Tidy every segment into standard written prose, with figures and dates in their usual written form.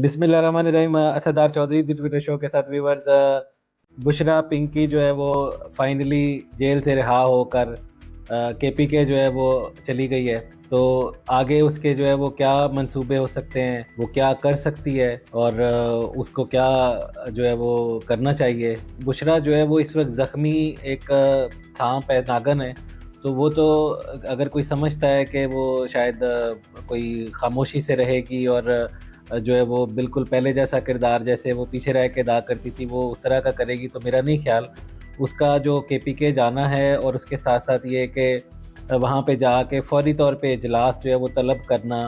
बिस्मिल्लाहिर्रहमानिर्रहीम। असदार चौधरी दी Twitter show के साथ व्यूवर्स, बुशरा पिंकी जो है वो फाइनली जेल से रिहा होकर केपीके जो है वो चली गई है। तो आगे उसके जो है वो क्या मंसूबे हो सकते हैं, वो क्या कर सकती है और उसको क्या जो है वो करना चाहिए। बुशरा जो है वो इस वक्त ज़ख्मी एक सांप है, नागन है। तो वो तो अगर कोई समझता है कि वो शायद कोई खामोशी से रहेगी और जो है वो बिल्कुल पहले जैसा किरदार जैसे वो पीछे रह के अदा करती थी वो उस तरह का करेगी, तो मेरा नहीं ख्याल। उसका जो केपीके जाना है और उसके साथ साथ ये कि वहाँ पे जाके फ़ौरी तौर पे इजलास जो है वो तलब करना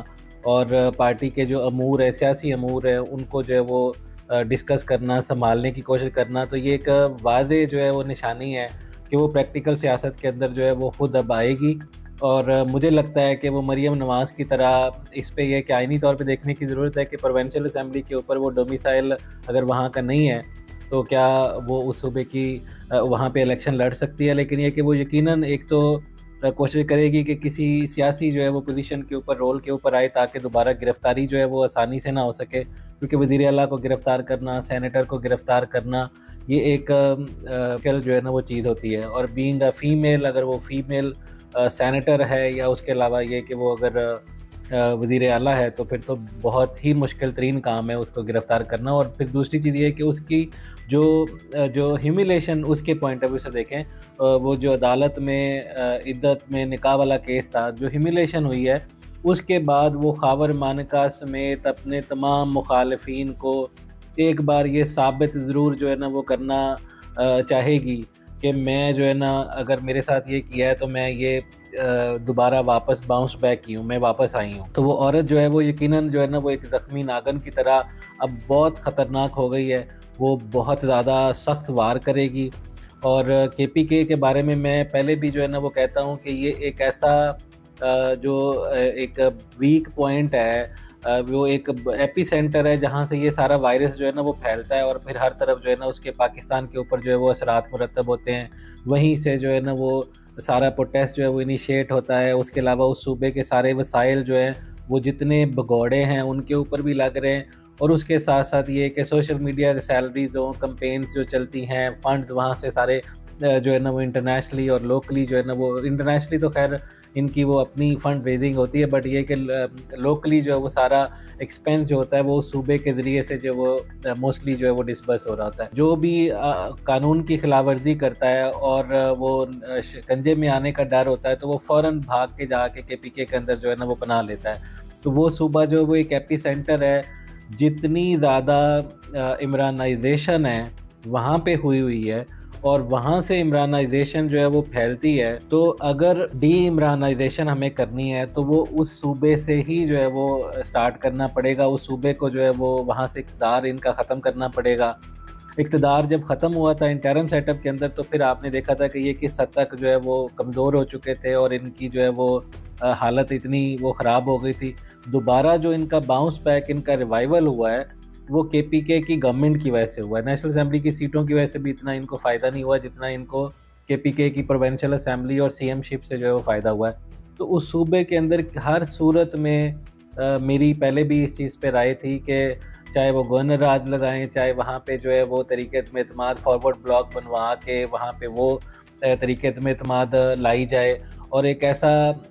और पार्टी के जो अमूर है, सियासी अमूर है, उनको जो है वो डिस्कस करना, सँभालने की कोशिश करना, तो ये एक वाज़ेह जो है वो निशानी है कि वो प्रैक्टिकल सियासत के अंदर जो है वो खुद अब आएगी। और मुझे लगता है कि वो मरियम नवाज़ की तरह इस पे ये कि आईनी तौर पे देखने की ज़रूरत है कि प्रोविंशियल असेंबली के ऊपर वो डोमिसाइल अगर वहाँ का नहीं है, तो क्या वो उस सूबे की वहाँ पे इलेक्शन लड़ सकती है। लेकिन ये कि वो यकीनन एक तो कोशिश करेगी कि किसी सियासी जो है वो पोजीशन के ऊपर, रोल के ऊपर आए, ताकि दोबारा गिरफ्तारी जो है वो आसानी से ना हो सके, क्योंकि वज़ीर आला को गिरफ्तार करना, सेनेटर को गिरफ्तार करना, ये एक कल जो है ना वो चीज़ होती है। और बीइंग अ फीमेल, अगर वो फीमेल सेनेटर है या उसके अलावा ये कि वो अगर वज़ीर आला है, तो फिर तो बहुत ही मुश्किल तरीन काम है उसको गिरफ़्तार करना। और फिर दूसरी चीज़ ये है कि उसकी जो जो ह्यूमिलेशन, उसके पॉइंट ऑफ व्यू से देखें, वो जो अदालत में इद्दत में निकाह वाला केस था, जो ह्यूमिलेशन हुई है, उसके बाद वो ख़ावर मानका समेत अपने तमाम मुखालिफिन को एक बार ये साबित ज़रूर जो है ना वो करना चाहेगी कि मैं जो है ना, अगर मेरे साथ ये किया है तो मैं ये दोबारा वापस बाउंस बैक की हूँ, मैं वापस आई हूँ। तो वो औरत जो है वो यकीनन जो है ना वो एक ज़ख्मी नागन की तरह अब बहुत ख़तरनाक हो गई है। वो बहुत ज़्यादा सख्त वार करेगी। और केपीके के बारे में मैं पहले भी जो है ना वो कहता हूँ कि ये एक ऐसा जो एक वीक पॉइंट है, वो एक एपी सेंटर है जहाँ से ये सारा वायरस जो है ना वो फैलता है और फिर हर तरफ जो है ना उसके पाकिस्तान के ऊपर जो है वो असरात मुरतब होते हैं। वहीं से जो है ना वो सारा प्रोटेस्ट जो है वो इनिशिएट होता है। उसके अलावा उस सूबे के सारे वसाइल जो हैं वो जितने भगौड़े हैं उनके ऊपर भी लग रहे हैं। और उसके साथ साथ ये कि सोशल मीडिया सैलरीज हो, कंपेन्स जो चलती हैं, फंड्स वहाँ से सारे जो है ना वो इंटरनेशनली और लोकली जो है ना वो इंटरनेशनली तो खैर इनकी वो अपनी फंड रेजिंग होती है, बट ये कि लोकली जो है वो सारा एक्सपेंस जो होता है वो सूबे के ज़रिए से जो वो मोस्टली जो है वो डिस्बर्स हो रहा होता है। जो भी कानून की खिलाफ वर्जी करता है और वो शिकंजे में आने का डर होता है, तो वो फ़ौरन भाग के जाके केपीके के अंदर जो है ना वो पनाह लेता है। तो वो सूबा जो वो एक एपी सेंटर है। जितनी ज़्यादा इमरानाइजेशन है वहाँ पे हुई है और वहाँ से इमरानाइजेशन जो है वो फैलती है, तो अगर डी इमरानाइजेशन हमें करनी है तो वो उस सूबे से ही जो है वो स्टार्ट करना पड़ेगा। उस सूबे को जो है वो वहाँ से इक़्तिदार इनका ख़त्म करना पड़ेगा। इक़्तिदार जब ख़त्म हुआ था इंटरिम सेटअप के अंदर, तो फिर आपने देखा था कि ये किस हद तक जो है वो कमज़ोर हो चुके थे और इनकी जो है वो हालत इतनी वो ख़राब हो गई थी। दोबारा जो इनका बाउंस बैक, इनका रिवाइवल हुआ है, वो केपीके की गवर्नमेंट की वजह से हुआ है। नेशनल असेंबली की सीटों की वजह से भी इतना इनको फ़ायदा नहीं हुआ जितना इनको केपीके की प्रोविंशियल असेंबली और सीएमशिप से जो है वो फ़ायदा हुआ है। तो उस सूबे के अंदर हर सूरत में मेरी पहले भी इस चीज़ पे राय थी कि चाहे वो गवर्नर राज लगाएँ, चाहे वहाँ पे जो है वो तरीक़े-ए-एतमाद फॉरवर्ड ब्लॉक बनवा के वहाँ पे वो तरीक़े-ए-एतमाद लाई जाए और एक ऐसा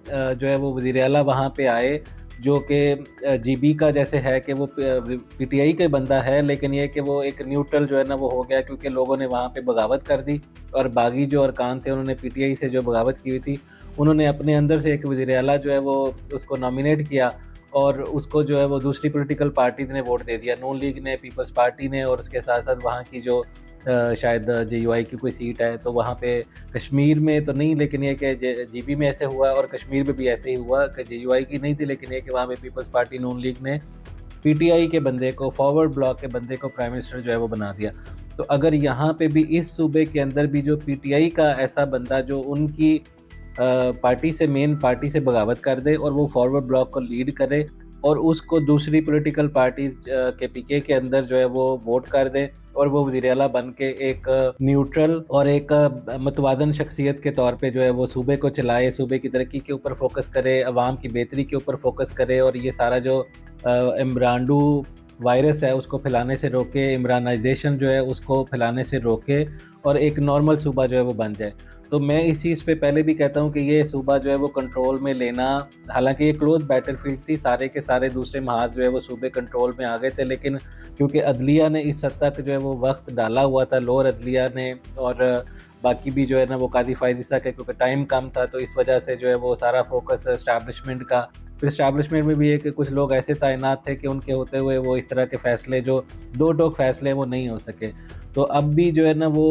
जो है वो वज़ीर आला वहाँ पे आए जो कि जीबी का जैसे है कि वो पीटीआई का बंदा है, लेकिन ये कि वो एक न्यूट्रल जो है ना वो हो गया, क्योंकि लोगों ने वहाँ पे बगावत कर दी और बागी जो अरकान थे उन्होंने पीटीआई से जो बगावत की हुई थी, उन्होंने अपने अंदर से एक वज़ीर आला जो है वो उसको नॉमिनेट किया और उसको जो है वो दूसरी पॉलिटिकल पार्टीज़ ने वोट दे दिया। नून लीग ने, पीपल्स पार्टी ने, और उसके साथ-साथ वहाँ की जो शायद जेयूआई की कोई सीट है, तो वहाँ पे कश्मीर में तो नहीं, लेकिन ये कि जीबी में ऐसे हुआ और कश्मीर में भी ऐसे ही हुआ कि जेयूआई की नहीं थी, लेकिन ये कि वहाँ पे पीपल्स पार्टी, नून लीग ने पीटीआई के बंदे को, फॉरवर्ड ब्लॉक के बंदे को प्राइम मिनिस्टर जो है वो बना दिया। तो अगर यहाँ पे भी इस सूबे के अंदर भी जो पीटीआई का ऐसा बंदा जो उनकी पार्टी से, मेन पार्टी से बगावत कर दे और वो फॉरवर्ड ब्लॉक को लीड करे और उसको दूसरी पॉलिटिकल पार्टीज के पीके के अंदर जो है वो वोट कर दे और वो वज़ीर आला बन के एक न्यूट्रल और एक मतवाज़न शख्सियत के तौर पे जो है वो सूबे को चलाए, सूबे की तरक्की के ऊपर फोकस करे, अवाम की बेहतरी के ऊपर फोकस करे और ये सारा जो इमरानडू वायरस है उसको फैलाने से रोके, इमरानाइजेशन जो है उसको फैलाने से रोके और एक नॉर्मल सूबा जो है वो बन जाए। तो मैं इस चीज़ पे पहले भी कहता हूँ कि ये सूबा जो है वो कंट्रोल में लेना, हालाँकि ये क्लोज़ बैटलफ़ील्ड थी, सारे के सारे दूसरे महाज़ जो है वो सूबे कंट्रोल में आ गए थे, लेकिन क्योंकि अदलिया ने इस हद तक जो है वो वक़्त डाला हुआ था, लोअर अदलिया ने, और बाकी भी जो है ना वो काज़ी फ़ायदा के, क्योंकि टाइम कम था, तो इस वजह से जो है वो सारा फ़ोकस एस्टैब्लिशमेंट का। फिर एस्टैब्लिशमेंट में भी है कि कुछ लोग ऐसे तैनात थे कि उनके होते हुए वो इस तरह के फ़ैसले जो दो टोक फ़ैसले हैं वो नहीं हो सके। तो अब भी जो है ना वो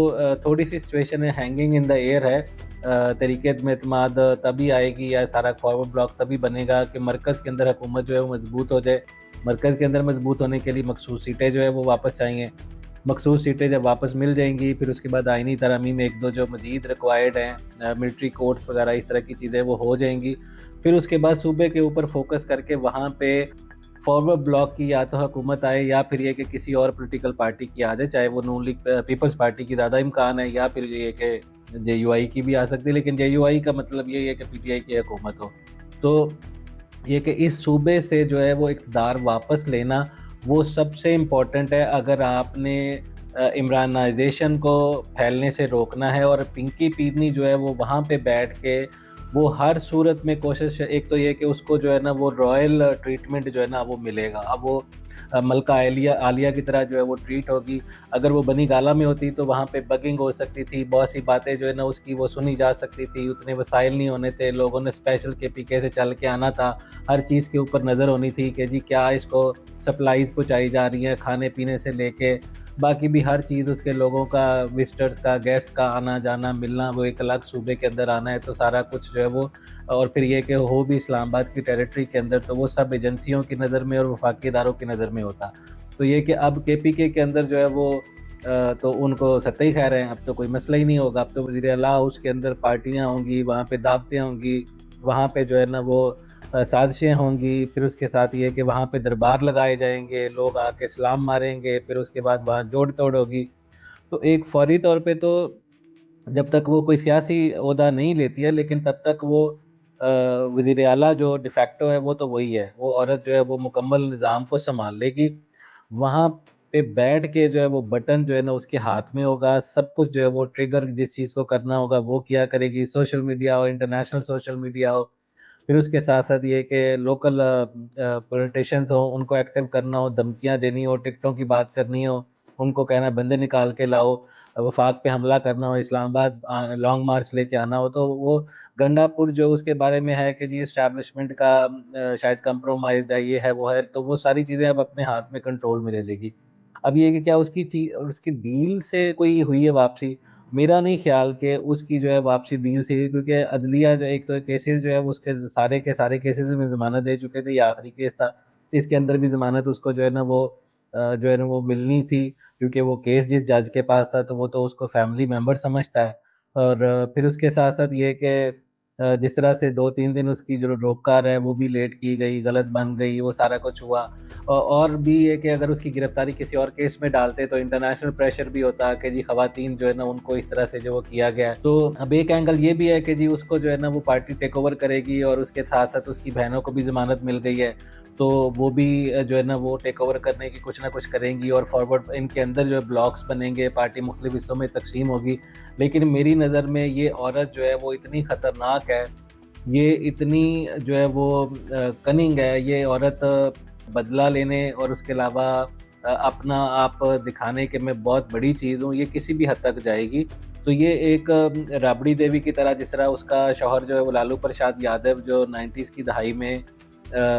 थोड़ी-सी सिचुएशन है, हैंगिंग इन द एयर है। तहरीक एतमाद तभी आएगी या सारा फॉरवर्ड ब्लॉक तभी बनेगा कि मरकज़ के अंदर हुकूमत जो है वो मज़बूत हो जाए। मरकज़ के अंदर मज़बूत होने के लिए मखसूस सीटें जो है वो वापस चाहिए। मखसूस सीटें जब वापस मिल जाएँगी, फिर उसके बाद आइनी तरमीम 1-2 जो मज़ीद रिक्वायर्ड हैं, मिलिट्री कोर्ट्स वगैरह इस तरह की चीज़ें वो हो जाएँगी। फिर उसके बाद सूबे के ऊपर फ़ोकस करके वहाँ पे फॉरवर्ड ब्लॉक की या तो हुकूमत आए या फिर ये कि किसी और पॉलिटिकल पार्टी की आ जाए, चाहे वो नून लीग पीपल्स पार्टी की ज़्यादा इम्कान है, या फिर ये कि जेयूआई की भी आ सकती है, लेकिन जेयूआई का मतलब ये है कि पीटीआई की हुकूमत हो। तो ये कि इस सूबे से जो है वो इक़्तिदार वापस लेना, वो सबसे इम्पोर्टेंट है अगर आपने इमरानाइज़ेशन को फैलने से रोकना है। और पिंकी पीरनी जो है वो वहाँ पे बैठ के वो हर सूरत में कोशिश, एक तो ये कि उसको जो है ना वो रॉयल ट्रीटमेंट जो है ना वो मिलेगा। अब वो मलका आलिया की तरह जो है वो ट्रीट होगी। अगर वो बनी गाला में होती तो वहाँ पे बगिंग हो सकती थी, बहुत सी बातें जो है ना उसकी वो सुनी जा सकती थी, उतने वसाइल नहीं होने थे, लोगों ने स्पेशल केपीके से चल के आना था, हर चीज़ के ऊपर नज़र होनी थी कि जी क्या इसको सप्लाईज़ पहुँचाई जा रही हैं, खाने पीने से लेके बाकी भी हर चीज़, उसके लोगों का, विज़िटर्स का, गेस्ट का आना जाना मिलना, वो एक अलग सूबे के अंदर आना है, तो सारा कुछ जो है वो, और फिर ये कि हो भी इस्लामाबाद की टेरिटरी के अंदर, तो वो सब एजेंसियों की नज़र में और वफाकी इदारों की नज़र में होता। तो ये कि अब केपीके के अंदर जो है वो तो उनको सत्ता ही खैर है, अब तो कोई मसला ही नहीं होगा। अब तो वज़ीर आला हाउस के अंदर पार्टियाँ होंगी, वहाँ पे दावतें होंगी, वहाँ पे जो है ना वो साज़िशें होंगी, फिर उसके साथ ये कि वहाँ पे दरबार लगाए जाएँगे, लोग आके सलाम मारेंगे, फिर उसके बाद वहाँ जोड़-तोड़ होगी। तो एक फ़ौरी तौर पे तो जब तक वो कोई सियासी ओहदा नहीं लेती है, लेकिन तब तक वो वज़ीर आला जो de facto है वो तो वही है। वो औरत जो है वो मुकम्मल निज़ाम को सँभाल लेगी। वहाँ पे बैठ के जो है वो बटन जो है ना उसके हाथ में होगा, सब कुछ जो है वो ट्रिगर जिस चीज़ को करना होगा वो किया करेगी। सोशल मीडिया हो, इंटरनेशनल सोशल मीडिया हो, फिर उसके साथ-साथ ये कि लोकल पॉलिटिशियंस हों, उनको एक्टिव करना हो, धमकियाँ देनी हो, टिकटों की बात करनी हो, उनको कहना है बंदे निकाल के लाओ, वफाक पे हमला करना हो, इस्लामाबाद लॉन्ग मार्च लेके आना हो, तो वो गंडापुर जो उसके बारे में है कि जी एस्टैब्लिशमेंट का शायद कंप्रोमाइज़ है, ये है, वो है, तो वो सारी चीज़ें अब अपने हाथ में कंट्रोल में ले लेगी। अब ये कि क्या उसकी डील से कोई हुई है वापसी? मेरा नहीं ख़्याल कि उसकी जो है वापसी डील से हुई, क्योंकि अदलिया जो एक तो केसेज़ जो है वो उसके सारे के सारे केसेज़ में ज़मानत दे चुके थे, ये आखिरी केस था। इसके अंदर भी ज़मानत उसको जो है ना वो जो है ना वो मिलनी थी, क्योंकि वो केस जिस जज के पास था तो वो तो उसको फैमिली मेंबर समझता है। और फिर उसके साथ-साथ ये कि जिस तरह से 2-3 दिन उसकी जो रोक-कार है वो भी लेट की गई, गलत बन गई, वो सारा कुछ हुआ। और भी ये कि अगर उसकी गिरफ्तारी किसी और केस में डालते तो इंटरनेशनल प्रेशर भी होता कि जी ख़वातीन जो है ना उनको इस तरह से जो वो किया गया है। तो अब एक एंगल ये भी है कि जी उसको जो है ना वो पार्टी टेक ओवर करेगी, और उसके साथ-साथ उसकी बहनों को भी ज़मानत मिल गई है। तो वो भी जो है ना वो टेक ओवर करने की कुछ ना कुछ करेंगी, और फॉरवर्ड इनके अंदर जो है ब्लॉक्स बनेंगे, पार्टी मुख्तलिफ हिस्सों में तक़सीम होगी। लेकिन मेरी नज़र में ये औरत जो है वो इतनी ख़तरनाक है, ये इतनी जो है वो कनिंग है, ये औरत बदला लेने और उसके अलावा अपना आप दिखाने कि मैं बहुत बड़ी चीज़ हूँ, ये किसी भी हद तक जाएगी। तो ये एक राबड़ी देवी की तरह, जिस तरह उसका शौहर जो है वो लालू प्रसाद यादव जो 90s की दहाई में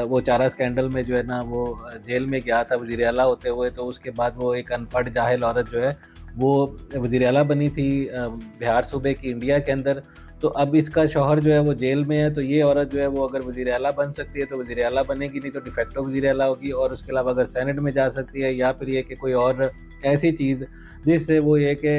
वो चारा स्कैंडल में जो है ना वो जेल में गया था वज़ीर आला होते हुए, तो उसके बाद वो एक अनपढ़ जाहिल औरत जो है वो वज़ीर आला बनी थी बिहार सूबे की, इंडिया के अंदर। तो अब इसका शौहर जो है वो जेल में है, तो ये औरत जो है वो अगर वज़ीर आला बन सकती है तो वज़ीर आला बनेगी, नहीं तो de facto वज़ीर आला होगी। और उसके अलावा अगर सेनेट में जा सकती है, या फिर ये कि कोई और ऐसी चीज़ जिससे वो ये कि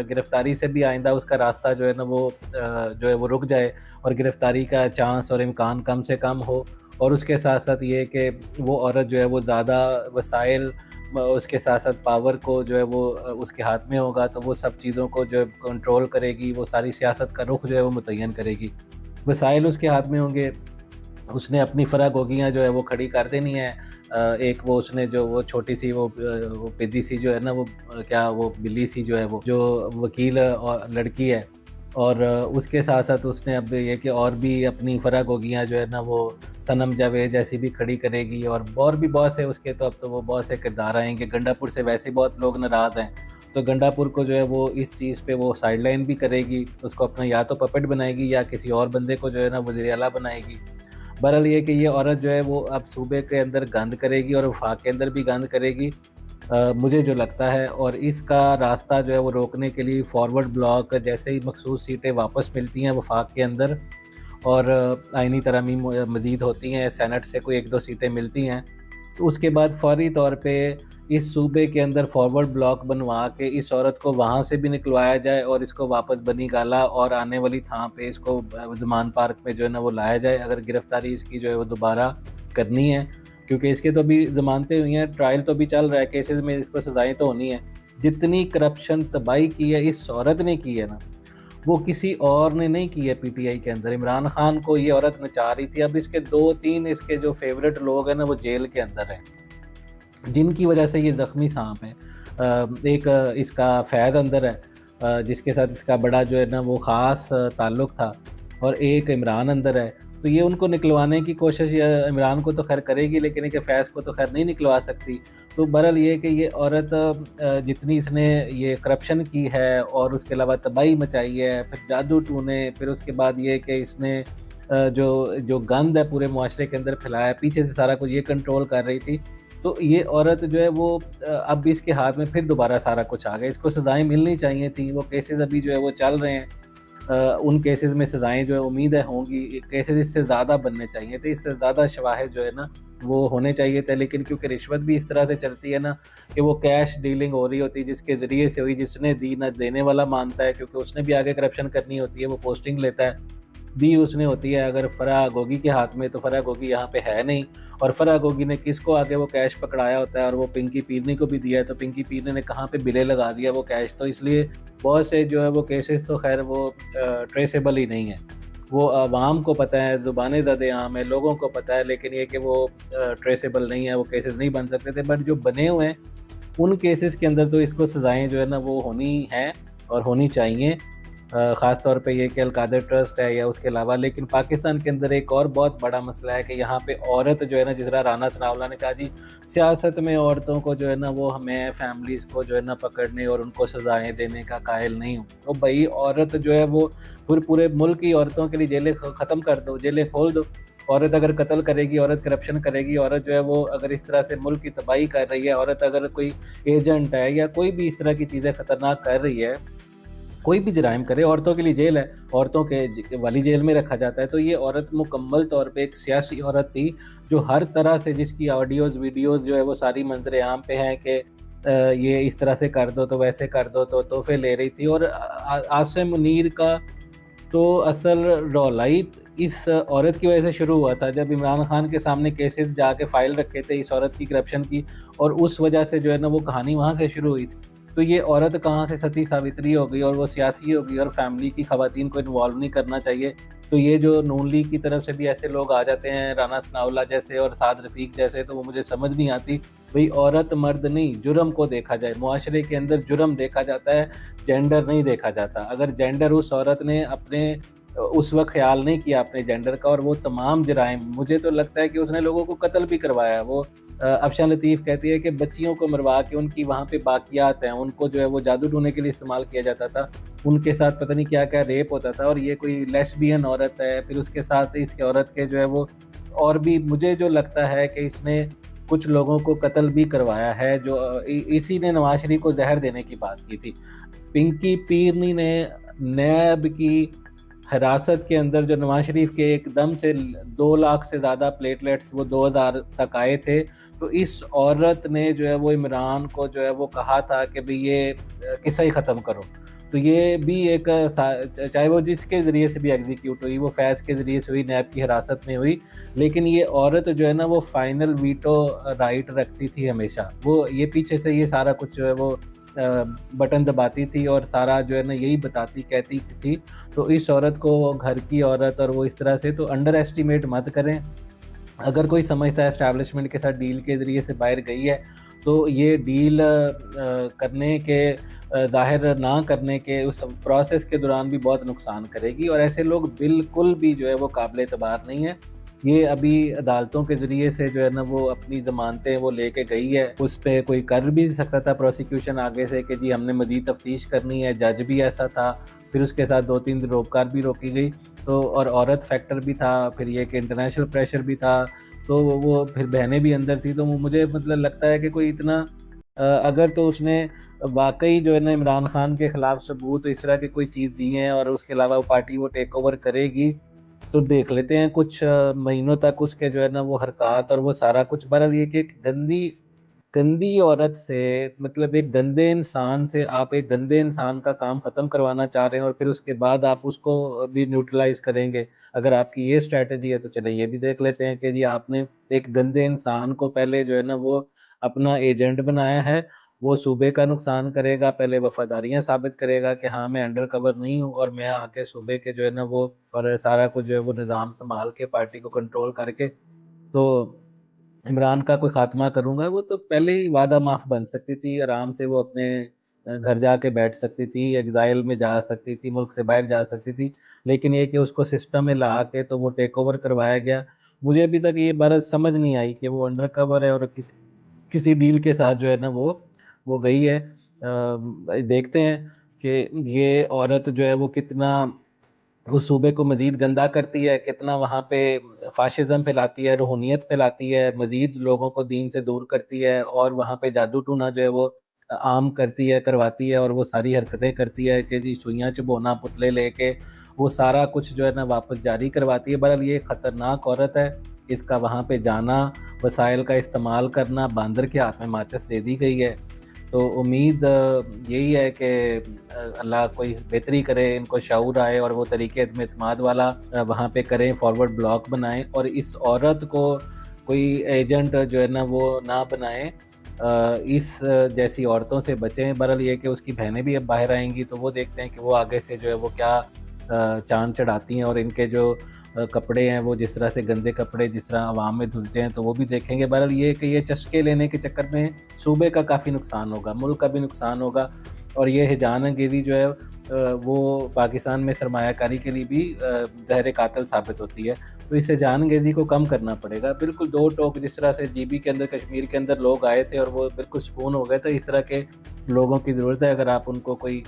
गिरफ़्तारी से भी आइंदा उसका रास्ता जो है ना वो जो है वो रुक जाए, और गिरफ़्तारी का चांस और इम्कान कम से कम हो। और उसके साथ-साथ ये कि वो औरत जो है वो ज़्यादा वसाइल उसके साथ-साथ पावर को जो है वो उसके हाथ में होगा, तो वो सब चीज़ों को जो है कंट्रोल करेगी, वो सारी सियासत का रुख जो है वो मुतय्यन करेगी। वसाइल उसके हाथ में होंगे, उसने अपनी फ़रागोगियाँ जो है वो खड़ी कर देनी है। एक वो उसने जो वो छोटी सी वो पिद्दी सी जो है ना वो क्या वो बिल्ली सी जो है वो जो वकील और लड़की है, और उसके साथ-साथ उसने अब ये कि और भी अपनी फ़रागोगियाँ जो है ना वो सनम जावेद जैसी भी खड़ी करेगी, और भी बहुत से उसके तो अब तो वो बहुत से किरदार आएँगे। गंडापुर से वैसे ही बहुत लोग नाराज़ हैं, तो गंडापुर को जो है वो इस चीज़ पे वो साइडलाइन भी करेगी, उसको अपना या तो पपेट बनाएगी या किसी और बंदे को जो है ना वज़ीर आला बनाएगी। बहरहाल ये कि ये औरत जो है वो अब सूबे के अंदर गंद करेगी और वफाक के अंदर भी गंद करेगी, मुझे जो लगता है। और इसका रास्ता जो है वो रोकने के लिए फॉरवर्ड ब्लॉक जैसे ही मखसूस सीटें वापस मिलती हैं वफाक के अंदर, और आइनी तरमीम मज़ीद होती हैं, सेनेट से कोई 1-2 सीटें मिलती हैं, तो उसके बाद फ़ौरी तौर पे इस सूबे के अंदर फॉरवर्ड ब्लॉक बनवा के इस औरत को वहाँ से भी निकलवाया जाए और इसको वापस बनी गाला और आने वाली थाह पे इसको ज़मान पार्क में जो है ना वो लाया जाए, अगर गिरफ़्तारी इसकी जो है वो दोबारा करनी है। क्योंकि इसके तो अभी ज़मानतें हुई हैं, ट्रायल तो अभी चल रहा है, केसेस में इसको सज़ाएँ तो होनी हैं। जितनी करप्शन तबाही की है इस औरत ने की है ना, वो किसी और ने नहीं की है पीटीआई के अंदर। इमरान खान को ये औरत नचा रही थी, अब इसके 2-3 इसके जो फ़ेवरेट लोग हैं ना वो जेल के अंदर हैं, जिनकी वजह से ये ज़ख्मी साँप है। एक इसका फ़ैज़ अंदर है, जिसके साथ इसका बड़ा जो है ना वो ख़ास ताल्लुक़ था, और एक इमरान अंदर है। तो ये उनको निकलवाने की कोशिश इमरान को तो ख़ैर करेगी, लेकिन एक फ़ैज़ को तो ख़ैर नहीं निकलवा सकती। तो बहरहाल ये है कि ये औरत जितनी इसने ये करप्शन की है और उसके अलावा तबाही मचाई है, फिर जादू टूने, फिर उसके बाद ये कि इसने जो जो गंद है पूरे मुआशरे के अंदर फैलाया, पीछे से सारा कुछ ये कंट्रोल कर रही थी। तो ये औरत जो है वो अब इसके हाथ में फिर दोबारा सारा कुछ आ गया। इसको सज़ाएँ मिलनी चाहिए थी, वो केसेज़ अभी जो है वो चल रहे हैं। उन केसेज़ में सज़ाएँ जो है उम्मीद है होंगी, केसेज़ इससे ज़्यादा बनने चाहिए थे, इससे ज़्यादा शवाहिद जो है ना वो होने चाहिए थे। लेकिन क्योंकि रिश्वत भी इस तरह से चलती है ना कि वो कैश डीलिंग हो रही होती है, जिसके ज़रिए से हुई, जिसने दी ना देने वाला मानता है, क्योंकि उसने भी आगे करप्शन करनी होती है, वो पोस्टिंग लेता है, दी उसने होती है। अगर फ़राह गोगी के हाथ में, तो फ़राह गोगी यहाँ पे है नहीं, और फ़राह गोगी ने किसको आगे वो कैश पकड़ाया होता है, और वो पिंकी पीरनी को भी दिया है, तो पिंकी पीरनी ने कहाँ पे बिले लगा दिया वो कैश। तो इसलिए बहुत से जो है वो केसेस तो खैर वो ट्रेसेबल ही नहीं है। वो अवाम को पता है, ज़ुबान ज़द-ए-आम है, लोगों को पता है, लेकिन ये कि वो ट्रेसेबल नहीं है, वो केसेस नहीं बन सकते थे। बट जो बने हुए हैं उन केसेस के अंदर तो इसको सज़ाएँ जो है ना वो होनी हैं और होनी चाहिए। ख़ास तौर पे ये कि अल-कादर ट्रस्ट है या उसके अलावा। लेकिन पाकिस्तान के अंदर एक और बहुत बड़ा मसला है कि यहाँ पे औरत जो है ना, जिस तरह राना सनाउल्लाह ने कहा जी, सियासत में औरतों को जो है ना वो मैं फैमिलीज़ को जो है ना पकड़ने और उनको सज़ाएँ देने का कायल नहीं हूँ। तो भई औरत जो है वो फिर पूरे मुल्क की औरतों के लिए जेलें ख़त्म कर दो, जेलें खोल दो। औरत अगर कत्ल करेगी, औरत करप्शन करेगी, औरत जो है वो अगर इस तरह से मुल्क की तबाही कर रही है, औरत अगर कोई एजेंट है या कोई भी इस तरह की चीज़ें ख़तरनाक कर रही है, कोई भी जराइम करे, औरतों के लिए जेल है, औरतों के वाली जेल में रखा जाता है। तो ये औरत मुकम्मल तौर पे एक सियासी औरत थी, जो हर तरह से, जिसकी ऑडियोज़, वीडियोज़ जो है वो सारी मंज़र-ए-आम पे हैं कि ये इस तरह से कर दो, तो वैसे कर दो, तो तोहफ़े ले रही थी। और आसिम मुनीर का तो असल रौला ही इस औरत की वजह से शुरू हुआ था, जब इमरान खान के सामने केसेस जाके फ़ाइल रखे थे इस औरत की करप्शन की, और उस वजह से जो है ना वो कहानी वहाँ से शुरू हुई थी। तो ये औरत कहाँ से सती सावित्री हो गई और वो सियासी हो गई, और फैमिली की ख़वातीन को इन्वॉल्व नहीं करना चाहिए। तो ये जो नून लीग की तरफ से भी ऐसे लोग आ जाते हैं, राना सनाउल्लाह जैसे और साद रफ़ीक जैसे, तो वो मुझे समझ नहीं आती। भई औरत मर्द नहीं, जुर्म को देखा जाए, मुआशरे के अंदर जुर्म देखा जाता है, जेंडर नहीं देखा जाता। अगर जेंडर उस औरत ने अपने उस वक़्त ख़्याल नहीं किया अपने जेंडर का, और वो तमाम जराइम, मुझे तो लगता है कि उसने लोगों को कत्ल भी करवाया। वो अफ़शान लतीफ़ कहती है कि बच्चियों को मरवा के उनकी वहाँ पे बाक़ियात हैं, उनको जो है वो जादू टूने के लिए इस्तेमाल किया जाता था। उनके साथ पता नहीं क्या-क्या रेप होता था, और ये कोई लेस्बियन औरत है। फिर उसके साथ इसके औरत के जो है वो और भी, मुझे जो लगता है कि इसने कुछ लोगों को कत्ल भी करवाया है, जो इसी ने नवाज़ शरीफ को ज़हर देने की बात की थी। पिंकी पीरनी ने नैब की हिरासत के अंदर, जो नवाज़ शरीफ के एकदम से 2 लाख से ज़्यादा प्लेटलेट्स वो 2000 तक आए थे, तो इस औरत ने जो है वो इमरान को जो है वो कहा था कि भई ये किस्सा ही ख़त्म करो। तो ये भी एक चाहे वो जिसके ज़रिए से भी एग्जीक्यूट हुई, वो फैज़ के ज़रिए से हुई, नैब की हिरासत में हुई, लेकिन ये औरत जो है ना वो फाइनल वीटो राइट रखती थी हमेशा। वो ये पीछे से ये सारा कुछ जो है वो बटन दबाती थी और सारा जो है ना यही बताती कहती थी। तो इस औरत को, घर की औरत, और वो इस तरह से तो अंडर एस्टिमेट मत करें। अगर कोई समझता है एस्टैब्लिशमेंट के साथ डील के ज़रिए से बाहर गई है, तो ये डील करने के ज़ाहिर ना करने के उस प्रोसेस के दौरान भी बहुत नुकसान करेगी, और ऐसे लोग बिल्कुल भी जो है वो काबिल एतबार नहीं है। ये अभी अदालतों के ज़रिए से जो है ना वो अपनी ज़मानतें वो लेके गई है, उस पे कोई कर भी सकता था प्रोसिक्यूशन आगे से कि जी हमने मज़ीद तफ्तीश करनी है, जज भी ऐसा था। फिर उसके साथ 2-3 दिन रोककार भी रोकी गई। तो और औरत फैक्टर भी था, फिर ये कि इंटरनेशनल प्रेशर भी था, तो वो फिर बहनें भी अंदर थी। तो मुझे मतलब लगता है कि कोई इतना अगर तो उसने वाक़ई जो है ना इमरान खान के खिलाफ सबूत इस तरह की कोई चीज़ दी है और उसके अलावा वो पार्टी वो टेक ओवर करेगी, तो देख लेते हैं कुछ महीनों तक उसके जो है ना वो हरकत और वो सारा कुछ। बहरहाल ये कि एक गंदी गंदी औरत से, मतलब एक गंदे इंसान से आप एक गंदे इंसान का काम ख़त्म करवाना चाह रहे हैं और फिर उसके बाद आप उसको भी न्यूट्रलाइज़ करेंगे। अगर आपकी ये स्ट्रैटेजी है तो चलिए ये भी देख लेते हैं कि जी आपने एक गंदे इंसान को पहले जो है ना वो अपना एजेंट बनाया है। वो सूबे का नुकसान करेगा, पहले वफ़ादारियाँ साबित करेगा कि हाँ, मैं अंडर कवर नहीं हूँ और मैं आके सूबे के जो है ना वो और सारा कुछ जो है वो निज़ाम सँभाल के पार्टी को कंट्रोल करके तो इमरान का कोई ख़ात्मा करूँगा। वो तो पहले ही वादा माफ़ बन सकती थी, आराम से वो अपने घर जाके बैठ सकती थी, एग्ज़ाइल में जा सकती थी, मुल्क से बाहर जा सकती थी। लेकिन ये कि उसको सिस्टम में ला के तो वो टेक ओवर करवाया गया। मुझे अभी तक ये बात समझ नहीं आई कि वो अंडर कवर है और किसी डील के साथ जो है ना वो गई है। देखते हैं कि ये औरत जो है वो कितना उस सूबे को मज़ीद गंदा करती है, कितना वहाँ पे फ़ाशिज़्म फैलाती है, रूहानियत फैलाती है, मज़ीद लोगों को दीन से दूर करती है और वहाँ पे जादू-टूना जो है वो आम करती है, करवाती है और वो सारी हरकतें करती है कि जी सुइयाँ चुभोना, पुतले लेके वो सारा कुछ जो है ना वापस जारी करवाती है। बहरहाल ये ख़तरनाक औरत है, इसका वहाँ पे जाना, वसाइल का इस्तेमाल करना, बांदर के हाथ में माचिस दे दी गई है। तो उम्मीद यही है कि अल्लाह कोई बेहतरी करे, इनको शऊर आए और वो तरीके एतमाद वाला वहाँ पे करें, फॉरवर्ड ब्लॉक बनाएँ और इस औरत को कोई एजेंट जो है ना वो ना बनाएँ। इस जैसी औरतों से बचें। बहरहाल ये कि उसकी बहनें भी अब बाहर आएँगी तो वो देखते हैं कि वो आगे से जो है वो क्या चाँद चढ़ाती हैं और इनके जो कपड़े हैं वो जिस तरह से गंदे कपड़े जिस तरह अवाम में धुलते हैं तो वो भी देखेंगे। बहरहाल ये कि ये चस्के लेने के चक्कर में सूबे का काफ़ी नुकसान होगा, मुल्क का भी नुकसान होगा और ये हिजानगिरी जो है वो पाकिस्तान में सरमायाकारी के लिए भी ज़हर कातिल साबित होती है। तो इस हिजानगिरी को कम करना पड़ेगा। बिल्कुल दो टोक जिस तरह से जीबी के अंदर, कश्मीर के अंदर लोग आए थे और वो बिल्कुल सुकून हो गए थे, इस तरह के लोगों की ज़रूरत है अगर आप उनको कोई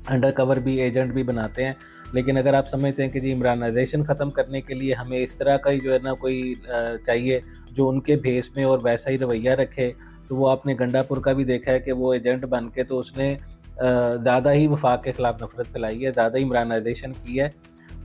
अंडर कवर भी एजेंट भी बनाते हैं। लेकिन अगर आप समझते हैं कि जी इमरानाइज़ेशन ख़त्म करने के लिए हमें इस तरह का ही जो है ना कोई चाहिए जो उनके भेस में और वैसा ही रवैया रखे, तो वो आपने गंडापुर का भी देखा है कि वो एजेंट बन के तो उसने ज़्यादा ही वफाक के ख़िलाफ़ नफ़रत फैलाई है, ज़्यादा ही इमरानाइज़ेशन की है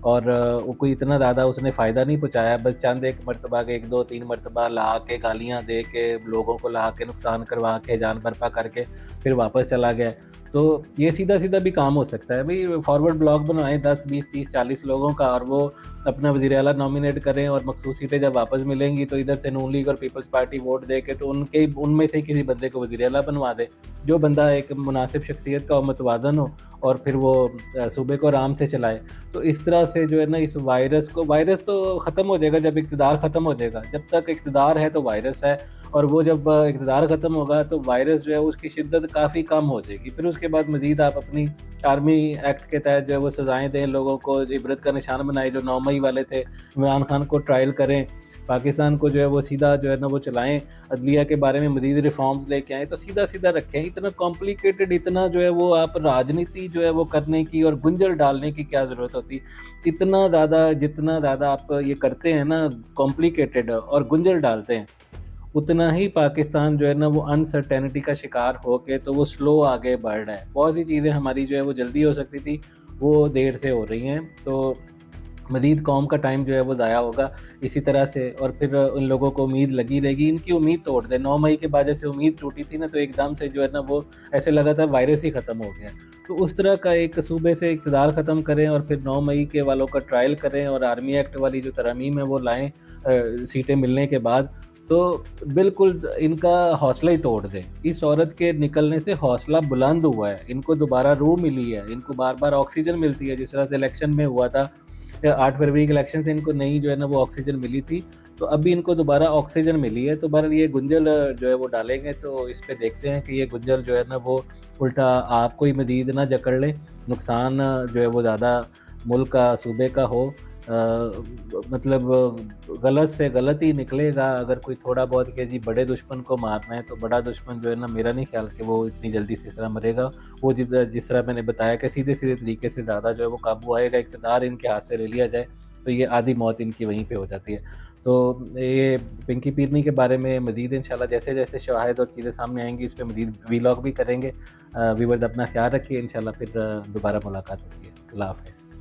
और वो कोई इतना ज़्यादा उसने फ़ायदा नहीं पहुँचाया। बस चंद एक मरतबा के 1-2-3 मरतबा ला के गालियाँ दे के लोगों को ला के नुकसान करवा के जान बर्पा करके फिर वापस चला गया। तो ये सीधा-सीधा भी काम हो सकता है। भई फॉरवर्ड ब्लॉक बनवाएँ 10, 20, 30, 40 लोगों का और वो अपना वज़ीर आला नॉमिनेट करें और मखसूस सीटें जब वापस मिलेंगी तो इधर से नून लीग और पीपल्स पार्टी वोट दे के तो उनमें से किसी बंदे को वज़ीर आला बनवा दे। जो बंदा एक मुनासिब शख्सियत का हो, मुतवाज़न हो और फिर वो सूबे को आराम से चलाए। तो इस तरह से जो है ना इस वायरस तो ख़त्म हो जाएगा जब इक़्तिदार ख़त्म हो जाएगा। जब तक इक़्तिदार है तो वायरस है और वो जब इक़्तिदार ख़त्म होगा तो वायरस जो है उसकी शिद्दत काफ़ी कम हो जाएगी। फिर उसके बाद मज़ीद आप अपनी आर्मी एक्ट के तहत जो है वो सज़ाएँ दें, लोगों को इबरत का निशान बनाएँ। जो 9 मई वाले थे, इमरान खान को ट्रायल करें, पाकिस्तान को जो है वो सीधा जो है ना वो चलाएँ, अदलिया के बारे में मज़ीद रिफ़ॉर्म्स लेके आएँ, तो सीधा-सीधा रखें। इतना कॉम्प्लिकेटेड, इतना जो है वो आप राजनीति जो है वो करने की और गुंजल डालने की क्या ज़रूरत होती? इतना ज़्यादा जितना ज़्यादा आप ये करते हैं ना कॉम्प्लिकेटेड और गुंजल डालते हैं, उतना ही पाकिस्तान जो है ना वो अनसर्टेनिटी का शिकार होके तो वो स्लो आगे बढ़ रहा है। बहुत सी चीज़ें हमारी जो है वो जल्दी हो सकती थी, वो देर से हो रही हैं। तो मज़ीद कौम का टाइम जो है वो ज़ाया होगा इसी तरह से और फिर उन लोगों को उम्मीद लगी रहेगी। इनकी उम्मीद तोड़ दें। 9 मई के बाद जैसे उम्मीद टूटी थी ना तो एकदम से जो है ना वो ऐसे लगा था वायरस ही ख़त्म हो गया। तो उस तरह का एक सूबे से इक़्तिदार ख़त्म करें और फिर 9 मई के वालों का ट्रायल करें और आर्मी एक्ट वाली जो तरमीम है वो लाएँ सीटें मिलने के बाद। तो बिल्कुल इनका हौसला ही तोड़ दें। इस औरत के निकलने से हौसला बुलंद हुआ है, इनको दोबारा रूह मिली है, इनको बार-बार ऑक्सीजन मिलती है, जिस तरह से इलेक्शन में हुआ था 8 फरवरी के इलेक्शन से इनको नई जो है ना वो ऑक्सीजन मिली थी, तो अभी इनको दोबारा ऑक्सीजन मिली है। तो बहरहाल ये गुंजल जो है वो डालेंगे, तो इस पे देखते हैं कि ये गुंजल जो है ना वो उल्टा आपको ही मज़ीद ना जकड़ ले, नुकसान जो है वो ज़्यादा मुल्क का, सूबे का हो। मतलब गलत से गलत ही निकलेगा। अगर कोई थोड़ा बहुत कि जी बड़े दुश्मन को मारना है, तो बड़ा दुश्मन जो है ना, मेरा नहीं ख्याल कि वो इतनी जल्दी से इस तरह मरेगा। वो जिस तरह मैंने बताया कि सीधे-सीधे तरीके से ज़्यादा जो है वो काबू आएगा, इक़्तिदार इनके हाथ से ले लिया जाए, तो ये आधी मौत इनकी वहीं पे हो जाती है। तो ये पिंकी पिरनी के बारे में मज़ीद इंशाल्लाह जैसे-जैसे शवाहिद और चीज़ें सामने आएँगी, इस पे मज़ीद वीलॉग भी करेंगे। व्यूअर्स अपना ख़्याल रखिए, इंशाल्लाह फिर दोबारा मुलाकात होती है। अल्लाह हाफ़िज़।